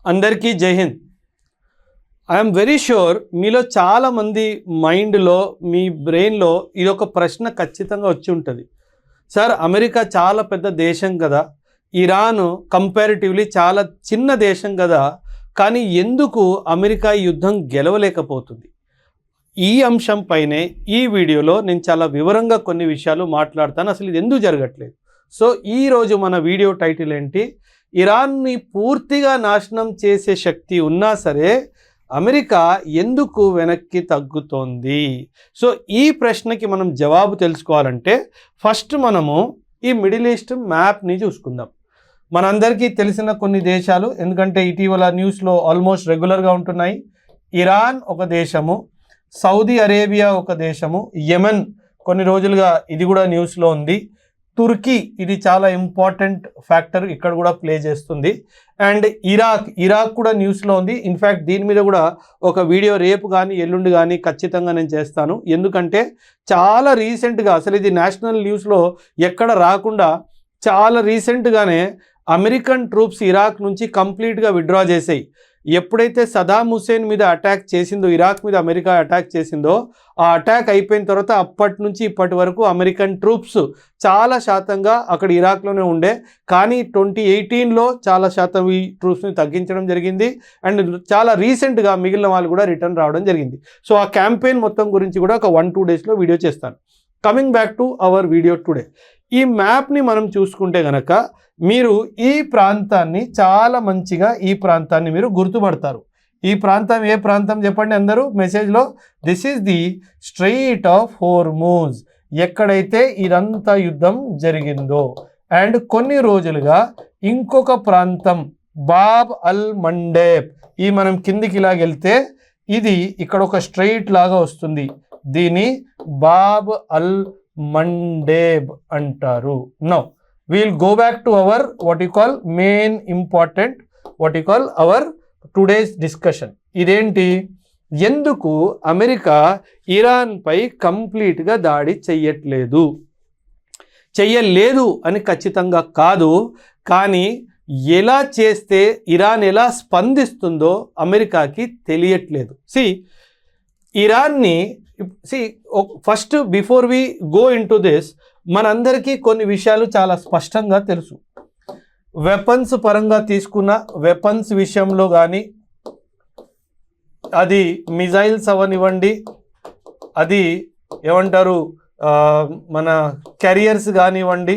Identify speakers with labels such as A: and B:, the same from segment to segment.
A: అందరికీ జై Hind. I'm very sure మీలో చాలామంది మైండ్లో మీ బ్రెయిన్లో ఇదొక ప్రశ్న ఖచ్చితంగా వచ్చి ఉంటుంది. సార్, అమెరికా చాలా పెద్ద దేశం కదా, ఇరాన్ కంపారిటివ్లీ చాలా చిన్న దేశం కదా, కానీ ఎందుకు అమెరికా యుద్ధం గెలవలేకపోతుంది? ఈ అంశంపైనే ఈ వీడియోలో నేను చాలా వివరంగా కొన్ని విషయాలు మాట్లాడతాను. అసలు ఇది ఎందుకు జరగట్లేదు? సో ఈరోజు మన వీడియో టైటిల్ ఏంటి? ఇరాన్ని పూర్తిగా నాశనం చేసే శక్తి ఉన్నా సరే అమెరికా ఎందుకు వెనక్కి తగ్గుతోంది? సో ఈ ప్రశ్నకి మనం జవాబు తెలుసుకోవాలంటే ఫస్ట్ మనము ఈ మిడిల్ ఈస్ట్ మ్యాప్ని చూసుకుందాం. మనందరికీ తెలిసిన కొన్ని దేశాలు, ఎందుకంటే ఇటీవల న్యూస్లో ఆల్మోస్ట్ రెగ్యులర్గా ఉంటున్నాయి. ఇరాన్ ఒక దేశము, సౌదీ అరేబియా ఒక దేశము, యెమెన్ కొన్ని రోజులుగా ఇది కూడా న్యూస్లో ఉంది, తుర్కీ ఇది చాలా ఇంపార్టెంట్ ఫ్యాక్టర్ ఇక్కడ కూడా ప్లే చేస్తుంది, అండ్ ఇరాక్ కూడా న్యూస్లో ఉంది. ఇన్ఫ్యాక్ట్ దీని మీద కూడా ఒక వీడియో రేపు కానీ ఎల్లుండి కానీ ఖచ్చితంగా నేను చేస్తాను. ఎందుకంటే చాలా రీసెంట్గా, అసలు ఇది నేషనల్ న్యూస్లో ఎక్కడ రాకుండా చాలా రీసెంట్గానే అమెరికన్ ట్రూప్స్ ఇరాక్ నుంచి కంప్లీట్గా విత్డ్రా చేసాయి. ఎప్పుడైతే సదాం హుసేన్ మీద అటాక్ చేసిందో, ఇరాక్ మీద అమెరికా అటాక్ చేసిందో, ఆ అటాక్ అయిపోయిన తర్వాత అప్పటి నుంచి ఇప్పటి వరకు అమెరికన్ ట్రూప్స్ చాలా శాతంగా అక్కడ ఇరాక్లోనే ఉండే, కానీ 2018లో చాలా శాతం ఈ ట్రూప్స్ని తగ్గించడం జరిగింది. అండ్ చాలా రీసెంట్గా మిగిలిన వాళ్ళు కూడా రిటర్న్ రావడం జరిగింది. సో ఆ క్యాంపెయిన్ మొత్తం గురించి కూడా ఒక 1-2 డేస్లో వీడియో చేస్తాను. Coming back to our video today, ఈ మ్యాప్ని మనం చూసుకుంటే కనుక మీరు ఈ ప్రాంతాన్ని చాలా మంచిగా, ఈ ప్రాంతాన్ని మీరు గుర్తుపడతారు. ఈ ప్రాంతం ఏ ప్రాంతం చెప్పండి అందరూ మెసేజ్లో. This is the strait of Hormuz, ఎక్కడైతే ఇదంతా యుద్ధం జరిగిందో. అండ్ కొన్ని రోజులుగా ఇంకొక ప్రాంతం బాబ్ అల్ మండేబ్, ఈ మనం కిందికి ఇలాగెళ్తే ఇది ఇక్కడ ఒక స్ట్రెయిట్ లాగా వస్తుంది, దీని బాబ్ అల్ మండేబ్ అంటారు. Now we'll go back to our what you call main important what you call our today's discussion. ఇదేంటి? ఎందుకు అమెరికా ఇరాన్ పై కంప్లీట్గా దాడి చెయ్యలేదు అని ఖచ్చితంగా కాదు, కానీ ఎలా చేస్తే ఇరాన్ ఎలా స్పందిస్తుందో అమెరికాకి తెలియట్లేదు. ఇరాన్ని first before we go into this, మనందరికీ కొన్ని విషయాలు చాలా స్పష్టంగా తెలుసు. వెపన్స్ పరంగా తీసుకున్న వెపన్స్ విషయంలో కానీ, అది మిజైల్స్ అవనివ్వండి, అది ఏమంటారు మన క్యారియర్స్ కానివ్వండి,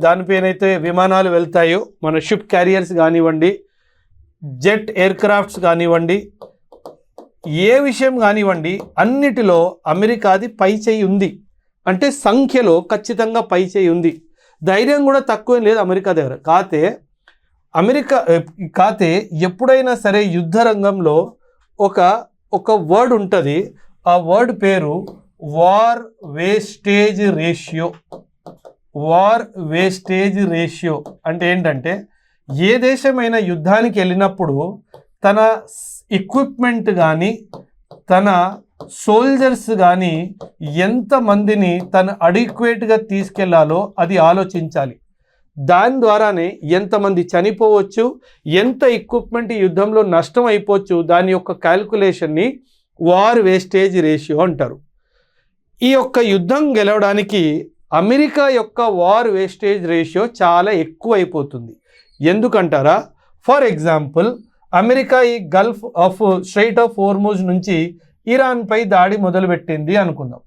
A: దానిపైనైతే విమానాలు వెళ్తాయో మన షిప్ క్యారియర్స్ కానివ్వండి, జెట్ ఎయిర్ క్రాఫ్ట్స్ కానివ్వండి, ఏ విషయం కానివ్వండి, అన్నిటిలో అమెరికాది పై చేయి ఉంది. అంటే సంఖ్యలో ఖచ్చితంగా పై చేయి ఉంది. ధైర్యం కూడా తక్కువ లేదు అమెరికా దగ్గర. కాతే ఎప్పుడైనా సరే యుద్ధ రంగంలో ఒక వర్డ్ ఉంటుంది, ఆ వర్డ్ పేరు war wastage ratio. War wastage ratio అంటే ఏంటంటే, ఏ దేశమైనా యుద్ధానికి వెళ్ళినప్పుడు తన ఎక్విప్మెంట్ కానీ తన సోల్జర్స్ కానీ ఎంతమందిని తను అడిక్వేట్గా తీసుకెళ్లాలో అది ఆలోచించాలి. దాని ద్వారానే ఎంతమంది చనిపోవచ్చు, ఎంత ఎక్విప్మెంట్ ఈ యుద్ధంలో నష్టం అయిపోవచ్చు, దాని యొక్క క్యాల్కులేషన్ని వార్ వేస్టేజ్ రేషియో అంటారు. ఈ యొక్క యుద్ధం గెలవడానికి అమెరికా యొక్క వార్ వేస్టేజ్ రేషియో చాలా ఎక్కువ అయిపోతుంది. ఎందుకంటారా? ఫర్ ఎగ్జాంపుల్, అమెరికా ఈ Gulf of strait of Hormuz నుంచి ఇరాన్పై దాడి మొదలుపెట్టింది అనుకుందాం.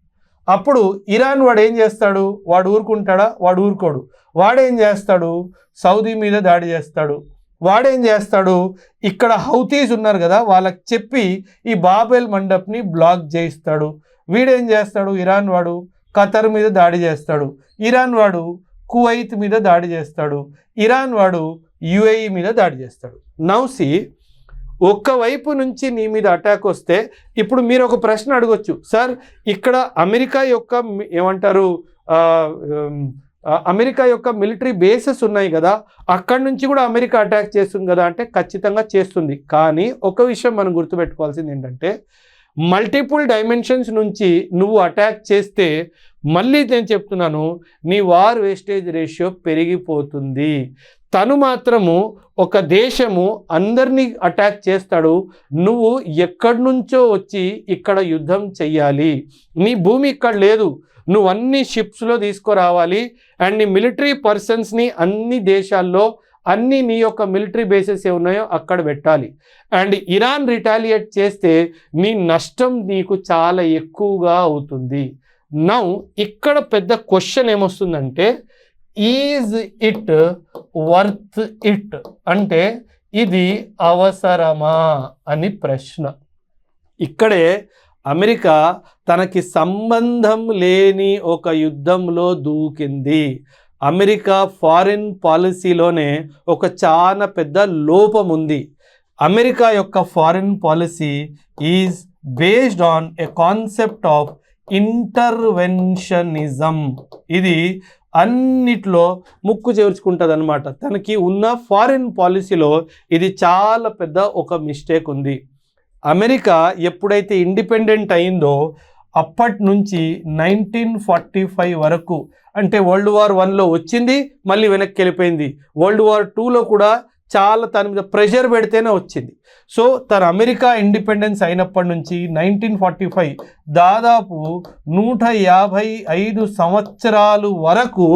A: అప్పుడు ఇరాన్ వాడు ఏం చేస్తాడు? వాడు ఊరుకుంటాడా? వాడు ఊరుకోడు. వాడేం చేస్తాడు? సౌదీ మీద దాడి చేస్తాడు. వాడేం చేస్తాడు? ఇక్కడ హౌతీస్ ఉన్నారు కదా, వాళ్ళకి చెప్పి ఈ బాబెల్ మండప్ని బ్లాక్ చేయిస్తాడు. వీడేం చేస్తాడు? ఇరాన్ వాడు ఖతర్ మీద దాడి చేస్తాడు. ఇరాన్ వాడు కువైత్ మీద దాడి చేస్తాడు. ఇరాన్ వాడు యుఏఈ మీద దాడి చేస్తాడు. నౌ సీ, ఒక్కవైపు నుంచి నీ మీద అటాక్ వస్తే ఇప్పుడు మీరు ఒక ప్రశ్న అడగొచ్చు, సార్ ఇక్కడ అమెరికా యొక్క ఏమంటారు అమెరికా యొక్క మిలిటరీ బేసెస్ ఉన్నాయి కదా, అక్కడి నుంచి కూడా అమెరికా అటాక్ చేస్తుంది కదా అంటే ఖచ్చితంగా చేస్తుంది. కానీ ఒక విషయం మనం గుర్తుపెట్టుకోవాల్సింది ఏంటంటే, మల్టిపుల్ డైమెన్షన్స్ నుంచి నువ్వు అటాక్ చేస్తే మళ్ళీ నేను చెప్తున్నాను, నీ వార్ వేస్టేజ్ రేషియో పెరిగిపోతుంది. తను మాత్రము ఒక దేశము అందరినీ అటాక్ చేస్తాడు, నువ్వు ఎక్కడి నుంచో వచ్చి ఇక్కడ యుద్ధం చెయ్యాలి, నీ భూమి ఇక్కడ లేదు, నువ్వు అన్ని షిప్స్లో తీసుకురావాలి అండ్ నీ మిలిటరీ పర్సన్స్ని అన్ని దేశాల్లో అన్ని నీ యొక్క మిలిటరీ బేసెస్ ఏ ఉన్నాయో అక్కడ పెట్టాలి. అండ్ ఇరాన్ రిటాలియేట్ చేస్తే నీ నష్టం నీకు చాలా ఎక్కువగా అవుతుంది. నౌ ఇక్కడ పెద్ద క్వశ్చన్ ఏమొస్తుందంటే, ఈజ్ ఇట్ వర్త్ ఇట్, అంటే ఇది అవసరమా అని ప్రశ్న. ఇక్కడే అమెరికా తనకి సంబంధం లేని ఒక యుద్ధంలో దూకింది. అమెరికా ఫారిన్ పాలసీలోనే ఒక చాలా పెద్ద లోపం ఉంది. అమెరికా యొక్క foreign policy is based on a concept of interventionism. ఇది అన్నిట్లో ముక్కు చేర్చుకుంటుంది అనమాట. తనకి ఉన్న ఫారిన్ పాలసీలో ఇది చాలా పెద్ద ఒక మిస్టేక్ ఉంది. అమెరికా ఎప్పుడైతే ఇండిపెండెంట్ అయిందో అప్పటి నుంచి 1945 వరకు, అంటే వరల్డ్ వార్ 1లో వచ్చింది, మళ్ళీ వెనక్కి వెళ్ళిపోయింది. వరల్డ్ వార్ 2లో కూడా చాలా తన మీద ప్రెషర్ పెడితేనే వచ్చింది. సో తన అమెరికా ఇండిపెండెన్స్ అయినప్పటి నుంచి 1945 దాదాపు 155 సంవత్సరాలు వరకు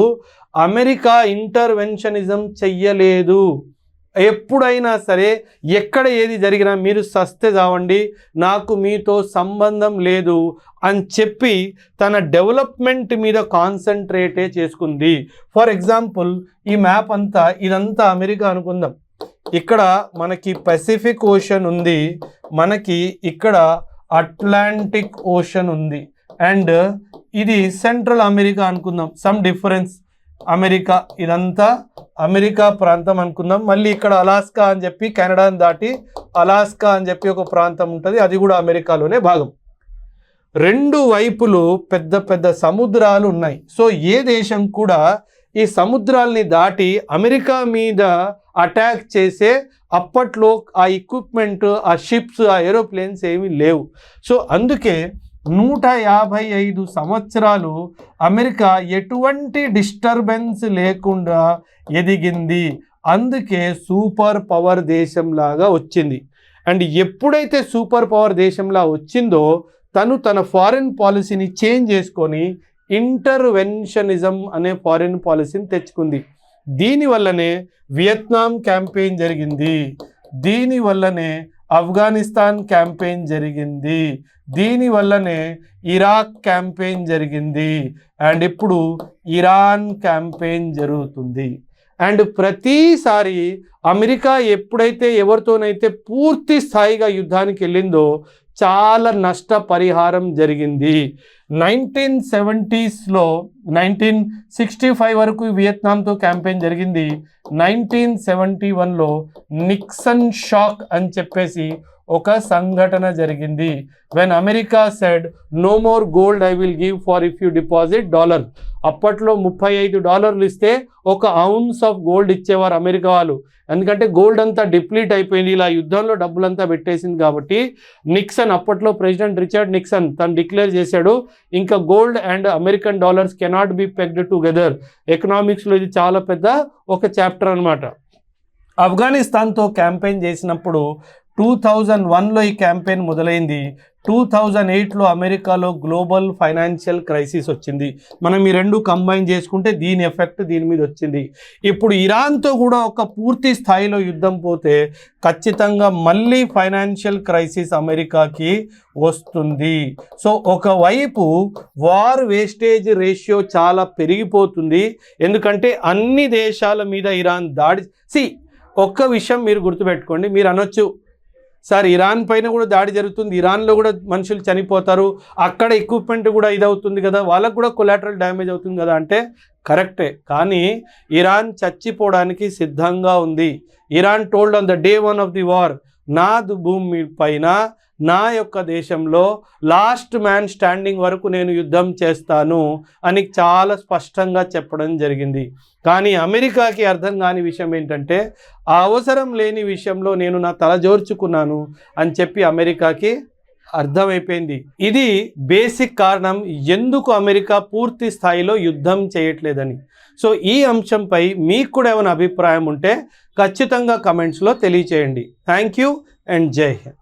A: అమెరికా ఇంటర్వెన్షనిజం చెయ్యలేదు. ఎప్పుడైనా సరే ఎక్కడ ఏది జరిగినా మీరు సస్తే చావండి, నాకు మీతో సంబంధం లేదు అని చెప్పి తన డెవలప్మెంట్ మీద కాన్సన్ట్రేటే చేసుకుంది. ఫర్ ఎగ్జాంపుల్ ఈ మ్యాప్ అంతా, ఇదంతా అమెరికా అనుకుందాం. ఇక్కడ మనకి పసిఫిక్ ఓషన్ ఉంది, మనకి ఇక్కడ అట్లాంటిక్ ఓషన్ ఉంది, అండ్ ఇది సెంట్రల్ అమెరికా అనుకుందాం. సమ్ డిఫరెన్స్, అమెరికా ఇదంతా అమెరికా ప్రాంతం అనుకుందాం. మళ్ళీ ఇక్కడ అలాస్కా అని చెప్పి కెనడాని దాటి అలాస్కా అని చెప్పి ఒక ప్రాంతం ఉంటుంది, అది కూడా అమెరికాలోనే భాగం. రెండు వైపులు పెద్ద పెద్ద సముద్రాలు ఉన్నాయి. సో ఏ దేశం కూడా ఈ సముద్రాల్ని దాటి అమెరికా మీద అటాక్ చేసే అప్పట్లో ఆ ఎక్విప్మెంట్, ఆ షిప్స్, ఆ ఏరోప్లేన్స్ ఏమీ లేవు. సో అందుకే 155 సంవత్సరాలు అమెరికా ఎటువంటి డిస్టర్బెన్స్ లేకుండా ఎదిగింది. అందుకే సూపర్ పవర్ దేశంలాగా వచ్చింది. అండ్ ఎప్పుడైతే సూపర్ పవర్ దేశంలా వచ్చిందో తన ఫారిన్ పాలసీని చేంజ్ చేసుకొని ఇంటర్వెన్షనిజం అనే ఫారిన్ పాలసీని తెచ్చుకుంది. దీనివల్లనే వియత్నాం క్యాంపెయిన్ జరిగింది, దీనివల్లనే ఆఫ్ఘనిస్తాన్ క్యాంపెయిన్ జరిగింది, దీనివల్లనే ఇరాక్ క్యాంపెయిన్ జరిగింది, అండ్ ఇప్పుడు ఇరాన్ క్యాంపెయిన్ జరుగుతుంది. అండ్ ప్రతిసారి అమెరికా ఎప్పుడైతే ఎవరితోనైతే పూర్తి స్థాయిగా యుద్ధానికి వెళ్ళిందో చాలా నష్టపరిహారం జరిగింది. 1970sలో 1965 వరకు వియత్నాంతో క్యాంపెయిన్ జరిగింది. 1971లో నిక్సన్ షాక్ అని చెప్పేసి ఒక సంఘటన జరిగింది. When America said no more gold I will give for if you deposit $. అప్పట్లో $35 ఇస్తే 1 ounce ఆఫ్ గోల్డ్ ఇచ్చేవారు అమెరికా వాళ్ళు. ఎందుకంటే గోల్డ్ అంతా డిప్లీట్ అయిపోయింది, ఇలా యుద్ధంలో డబ్బులంతా పెట్టేసింది కాబట్టి. నిక్సన్, అప్పట్లో ప్రెసిడెంట్ రిచర్డ్ నిక్సన్, తను డిక్లేర్ చేశాడు ఇంకా gold and American dollars cannot be pegged together. ఎకనామిక్స్లో ఇది చాలా పెద్ద ఒక చాప్టర్ అనమాట. ఆఫ్ఘనిస్తాన్తో క్యాంపెయిన్ చేసినప్పుడు 2001లో ఈ క్యాంపెయిన్ మొదలైంది. 2008లో అమెరికాలో గ్లోబల్ ఫైనాన్షియల్ క్రైసిస్ వచ్చింది. మనం ఈ రెండు కంబైన్ చేసుకుంటే దీని ఎఫెక్ట్ దీని మీద వచ్చింది. ఇప్పుడు ఇరాన్తో కూడా ఒక పూర్తి స్థాయిలో యుద్ధం పోతే ఖచ్చితంగా మళ్ళీ ఫైనాన్షియల్ క్రైసిస్ అమెరికాకి వస్తుంది. సో ఒకవైపు వార్ వేస్టేజ్ రేషియో చాలా పెరిగిపోతుంది, ఎందుకంటే అన్ని దేశాల మీద ఇరాన్ దాడి. ఒక్క విషయం మీరు గుర్తుపెట్టుకోండి, మీరు అనొచ్చు సార్ ఇరాన్ పైన కూడా దాడి జరుగుతుంది, ఇరాన్లో కూడా మనుషులు చనిపోతారు, అక్కడ ఎక్విప్మెంట్ కూడా ఇదవుతుంది కదా, వాళ్ళకు కూడా కొలాటరల్ డ్యామేజ్ అవుతుంది కదా అంటే కరెక్టే. కానీ ఇరాన్ చచ్చిపోవడానికి సిద్ధంగా ఉంది. Iran told on the day 1 of the war, నా భూమి పైన నా యొక్క దేశంలో లాస్ట్ మ్యాన్ స్టాండింగ్ వరకు నేను యుద్ధం చేస్తాను అని చాలా స్పష్టంగా చెప్పడం జరిగింది. కానీ అమెరికాకి అర్థం కాని విషయం ఏంటంటే ఆ అవసరం లేని విషయంలో నేను నా తల జోర్చుకున్నాను అని చెప్పి అమెరికాకి అర్థమైపోయింది. ఇది బేసిక్ కారణం ఎందుకు అమెరికా పూర్తి స్థాయిలో యుద్ధం చేయట్లేదని. సో ఈ అంశంపై మీకు కూడా ఏమైనా అభిప్రాయం ఉంటే ఖచ్చితంగా కమెంట్స్లో తెలియచేయండి. థ్యాంక్ యూ అండ్ జై హింద్.